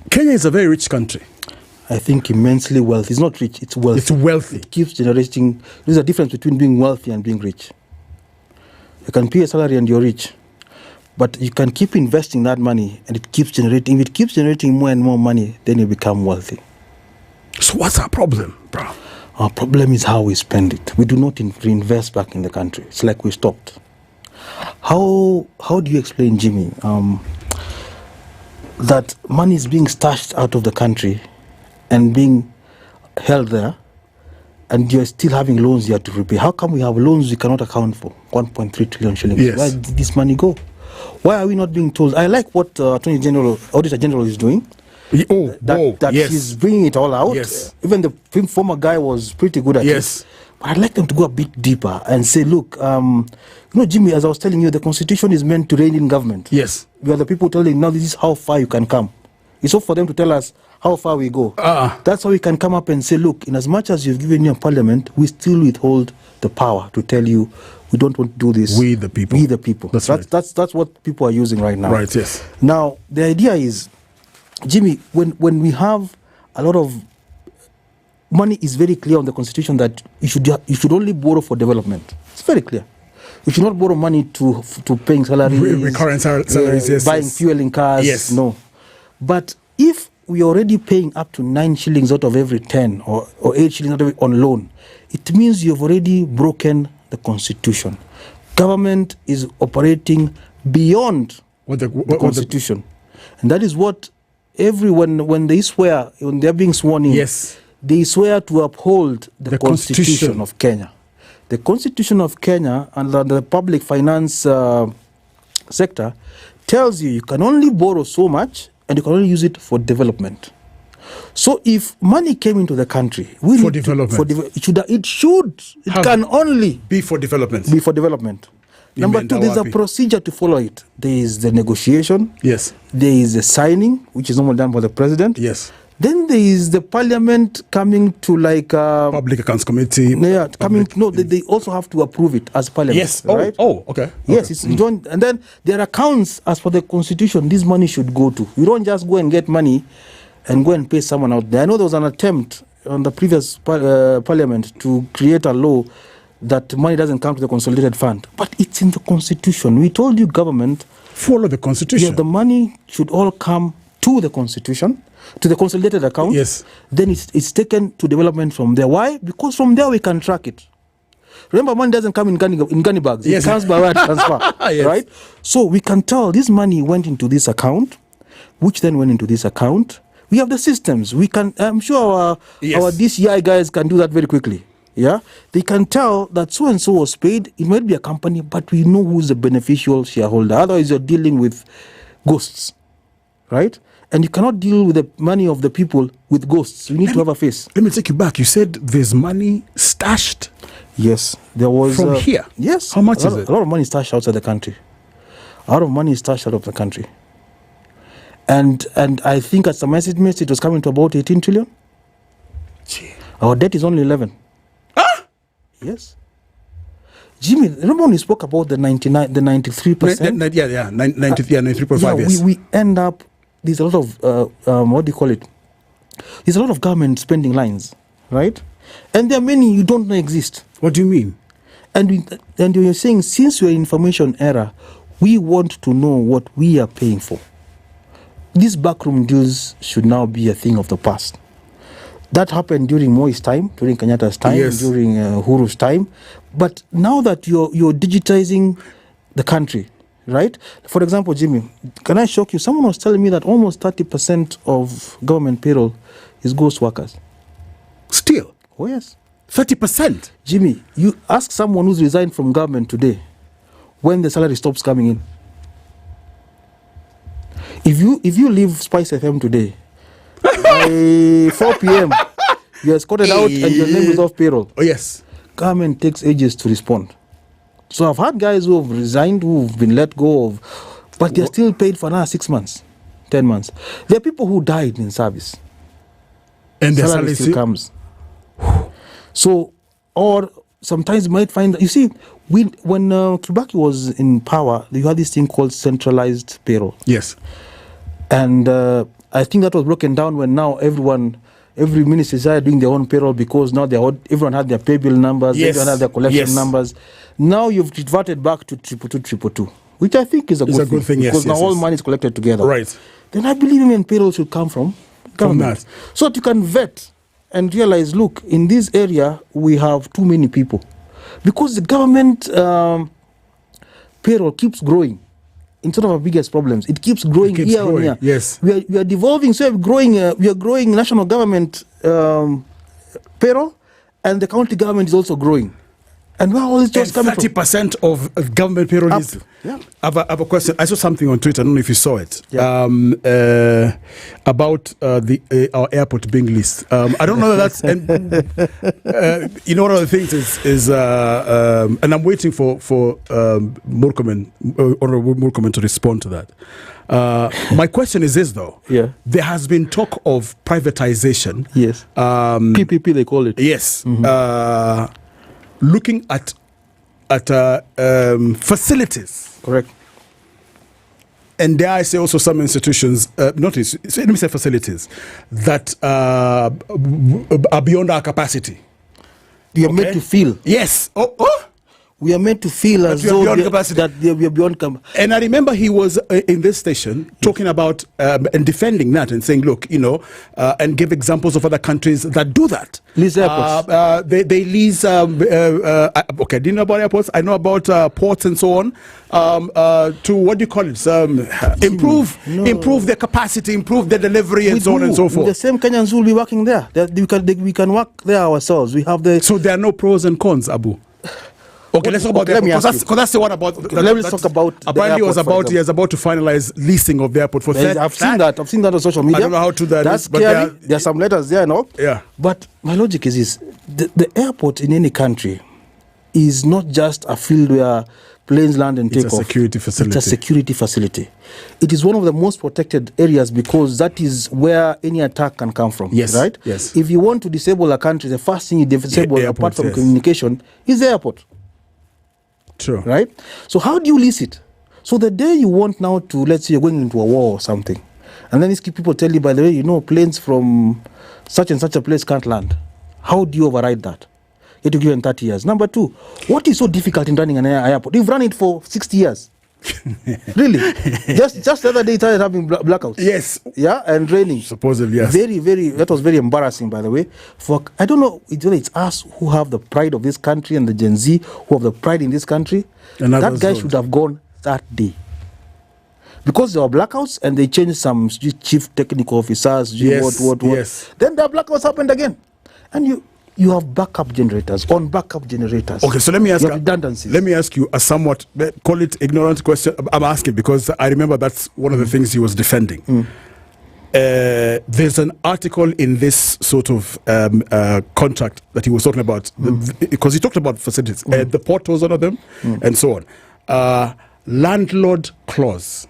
Kenya is a very rich country. I think immensely wealthy. It's not rich, it's wealthy. It's wealthy. It keeps generating. There's a difference between being wealthy and being rich. You can pay a salary and you're rich. But you can keep investing that money and it keeps generating. If it keeps generating more and more money, then you become wealthy. So what's our problem, bro? Our problem is how we spend it. We do not reinvest back in the country. It's like we stopped. How do you explain, Jimmy, that money is being stashed out of the country and being held there, and you're still having loans you have to repay? How come we have loans we cannot account for? 1.3 trillion shillings. Yes. Where did this money go? Why are we not being told? I like what Auditor General is doing. He's bringing it all out. Yes. Even the former guy was pretty good at it. But I'd like them to go a bit deeper and say, look, Jimmy, as I was telling you, the Constitution is meant to rein in government. Yes. We are the people telling, now this is how far you can come. It's up for them to tell us how far we go. That's how we can come up and say, look, in as much as you've given your parliament, we still withhold the power to tell you we don't want to do this. We the people. We the people. That's right. That's what people are using right now. Right, yes. Now, the idea is, Jimmy, when we have a lot of money, is very clear on the Constitution that you should only borrow for development. It's very clear. You should not borrow money to paying salaries, recurrent salaries, yes, buying fuel in cars. Yes. No. But if we are already paying up to 9 shillings out of every 10 or 8 shillings out of on loan, it means you've already broken the Constitution. Government is operating beyond the Constitution. And that is what everyone, when they swear, when they're being sworn in, yes, they swear to uphold the Constitution of Kenya. The Constitution of Kenya and the public finance sector tells you can only borrow so much and you can only use it for development. So if money came into the country, it can only be for development. Number two, there's a procedure to follow it. There is the negotiation. Yes. There is the signing, which is normally done by the president. Yes. Then there is the parliament coming to Public Accounts Committee. Yeah, they also have to approve it as parliament. Yes. Right? Okay. Yes, it's joined, and then there are accounts as per the Constitution. This money should go to. You don't just go and get money and go and pay someone out there. I know there was an attempt on the previous parliament to create a law that money doesn't come to the consolidated fund, but it's in the Constitution. We told you, government, follow the Constitution. Yeah, the money should all come to the Constitution, to the consolidated account. Yes. Then it's taken to development from there. Why? Because from there we can track it. Remember, money doesn't come in gunny bags. Yes. It comes by wire transfer. Yes. Right? So we can tell this money went into this account, which then went into this account. We have the systems. We can. I'm sure our DCI guys can do that very quickly. Yeah, they can tell that so and so was paid. It might be a company, but we know who's the beneficial shareholder. Otherwise, you're dealing with ghosts, right? And you cannot deal with the money of the people with ghosts. You need to have a face. Let me take you back. You said there's money stashed. Yes, there was from here. Yes, how much is it? A lot of money stashed outside the country. A lot of money is stashed out of the country. And I think at some estimates it was coming to about 18 trillion. Gee. Our debt is only 11. Yes. Jimmy, remember when we spoke about the 93%? 93.5%. Yes. We end up, there's a lot of, what do you call it? There's a lot of government spending lines, right? And there are many you don't know exist. What do you mean? And you're saying, since we're in information era, we want to know what we are paying for. These backroom deals should now be a thing of the past. That happened during Moi's time, during Kenyatta's time, yes, during Huru's time. But now that you're digitizing the country, right? For example, Jimmy, can I shock you? Someone was telling me that almost 30% of government payroll is ghost workers. Still? Oh, yes. 30%? Jimmy, you ask someone who's resigned from government today when the salary stops coming in. If you leave SpiceFM today, by 4 p.m., you're escorted out and your name is off payroll. Oh, yes. Government takes ages to respond. So I've had guys who have resigned, who've been let go of, but they're still paid for another 6 months, 10 months. There are people who died in service. And their salary still comes. So, or sometimes you might find, you see, When Kibaki was in power, you had this thing called centralized payroll. Yes. And I think that was broken down when now every ministry started doing their own payroll, because now everyone had their pay bill numbers, everyone had their collection numbers. Now you've reverted back to 22222, which I think is a good thing, because now all money is collected together. Right. Then I believe even payroll should come from government. That. So that you can vet and realize, look, in this area we have too many people. Because the government payroll keeps growing. Instead of our biggest problems, it keeps growing year on year. Yes, we are devolving. So we are growing national government payroll, and the county government is also growing. And where all this just coming from? 30% of government payroll is. Yeah. I have a question. I saw something on Twitter. I don't know if you saw it. Yeah. About our airport being leased. I don't know that that's. And, one of the things is and I'm waiting for Murkomen to respond to that. My question is this, though. Yeah. There has been talk of privatization. Yes. PPP they call it. Yes. Mm-hmm. Looking at facilities. Correct. And there I say also some institutions, let me say facilities, that are beyond our capacity. We are made to feel. Yes. We are meant to feel as though we are beyond capacity. And I remember he was in this station talking about and defending that and saying, look, and give examples of other countries that do that. Lease airports. They lease, okay, do you know about airports? I know about ports and so on. To, what do you call it? Improve their capacity, improve their delivery and so on and so forth. The same Kenyans will be working there. We can work there ourselves. We have So there are no pros and cons, Abu. Okay, let's talk about that, because that's the one about. Let's talk about. Apparently, was about to finalize leasing of the airport for. I've seen that on social media. I don't know how to that. That's scary. There are some letters there, no? Yeah. But my logic is this: the airport in any country is not just a field where planes land and take off. It's a security facility. It's a security facility. It is one of the most protected areas, because that is where any attack can come from. Yes. Right. Yes. If you want to disable a country, the first thing you disable, apart from communication, is the airport. True. Right? So how do you lease it? So the day you want now to, let's say you're going into a war or something, and then these people tell you, by the way, planes from such and such a place can't land. How do you override that? You have to give them 30 years. Number two, what is so difficult in running an airport? You've run it for 60 years. Really? Just the other day, it started having blackouts. Yes. Yeah, and raining. Supposedly, yes. That was very embarrassing, by the way. I don't know whether it's us who have the pride of this country and the Gen Z who have the pride in this country. That guy should have gone that day. Because there were blackouts and they changed some chief technical officers. What. Yes. Then the blackouts happened again. And you have backup generators on backup generators. Okay, so let me ask you redundancies. Let me ask you a somewhat, call it ignorant question. I'm asking because I remember that's one of the things he was defending. There's an article in this sort of contract that he was talking about, because he talked about facilities. The port was one of them, and so on. Landlord clause.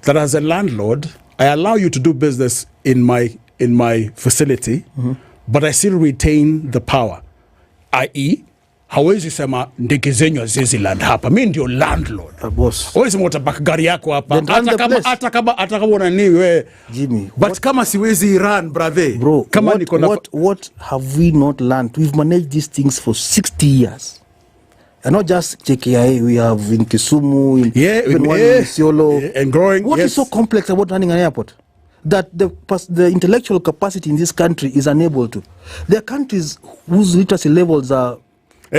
That as a landlord, I allow you to do business in my facility, but I still retain the power, i.e. hawezi sema ndege zenyu haziwezi land hapa, mimi ndio landlord. Boss, hawezi sema utabaki gari yako hapa hata kama unaniwe wewe Jimmy, but kama siwezi run brother, bro, kama what have we not learned? We've managed these things for 60 years. And not just JKIA, we have in Kisumu, in Isiolo, and growing. What is so complex about running an airport that the intellectual capacity in this country is unable to? There are countries whose literacy levels are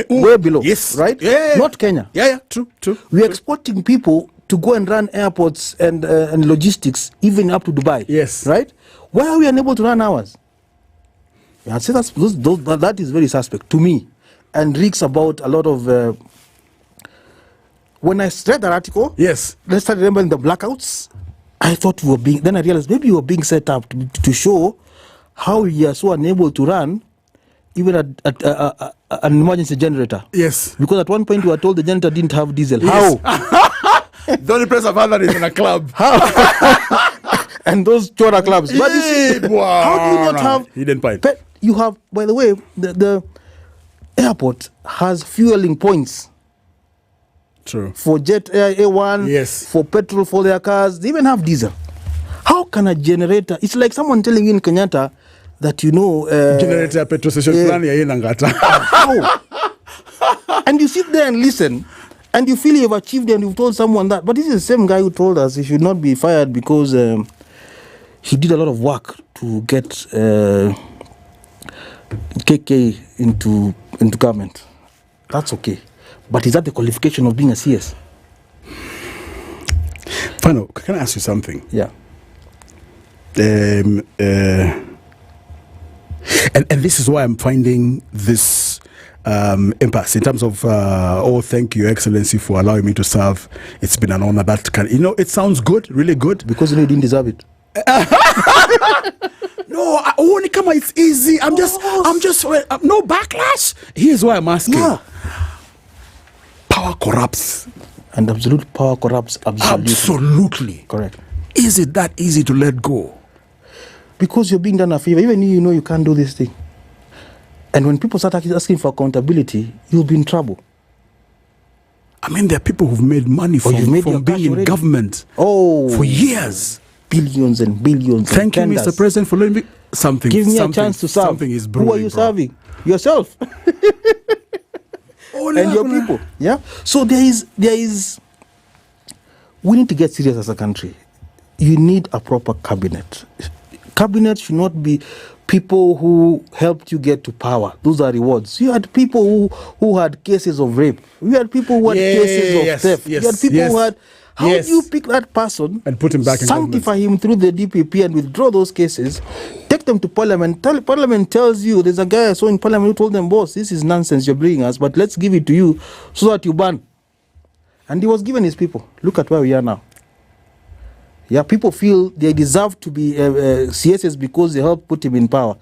way below, right? Not Kenya. True. We're exporting people to go and run airports and logistics, even up to Dubai. Yes. Right? Why are we unable to run ours? I'd say that is very suspect to me, and reeks about a lot of... when I read that article, yes, let's start remembering the blackouts. I thought we were being... Then I realized maybe we were being set up to show how we are so unable to run even at an emergency generator. Yes. Because at one point we were told the generator didn't have diesel. Yes. How? The only place I've had that is in a club. How? And those chora clubs. But you see, how do you not have... Hidden pipe. You have, by the way, the airport has fueling points. True. For jet A1, yes, for petrol for their cars. They even have diesel. How can a generator? It's like someone telling you in Kenyatta that generator petrol station how? And you sit there and listen, and you feel you've achieved and you've told someone that. But this is the same guy who told us he should not be fired because he did a lot of work to get KK into government. That's okay. But is that the qualification of being a CS? Fano, can I ask you something? Yeah. And this is why I'm finding this impasse in terms of thank you, Excellency, for allowing me to serve. It's been an honor. That it sounds good, really good. Because you didn't deserve it. No, it's easy. I'm just no backlash. Here's why I'm asking. Yeah. Power corrupts. And absolute power corrupts absolutely. Absolutely. Correct. Is it that easy to let go? Because you're being done a favor. Even you can't do this thing. And when people start asking for accountability, you'll be in trouble. I mean, there are people who've made money from being in government for years. Billions and billions. Thank you, Mr. President, for letting me something. Give me a chance to serve. Something is brewing. Who are you serving? Yourself. And your people. Yeah. So there is. We need to get serious as a country. You need a proper cabinet. Cabinet should not be people who helped you get to power. Those are rewards. You had people who had cases of rape. You had people who had cases of theft. You had people who had. How do you pick that person and put him back in government? Sanctify him through the DPP and withdraw those cases, take them to Parliament. Parliament tells you, there's a guy I saw in Parliament who told them, boss, this is nonsense you're bringing us, but let's give it to you so that you ban. And he was given his people. Look at where we are now. Yeah, people feel they deserve to be CSS because they helped put him in power.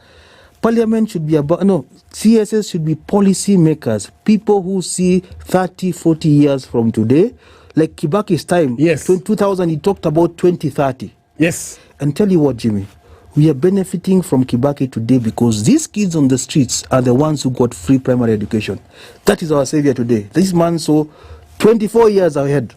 Parliament should be CSS should be policy makers, people who see 30, 40 years from today. Like Kibaki's time, 2000, he talked about 2030. Yes. And tell you what, Jimmy, we are benefiting from Kibaki today because these kids on the streets are the ones who got free primary education. That is our savior today. This man saw 24 years ahead.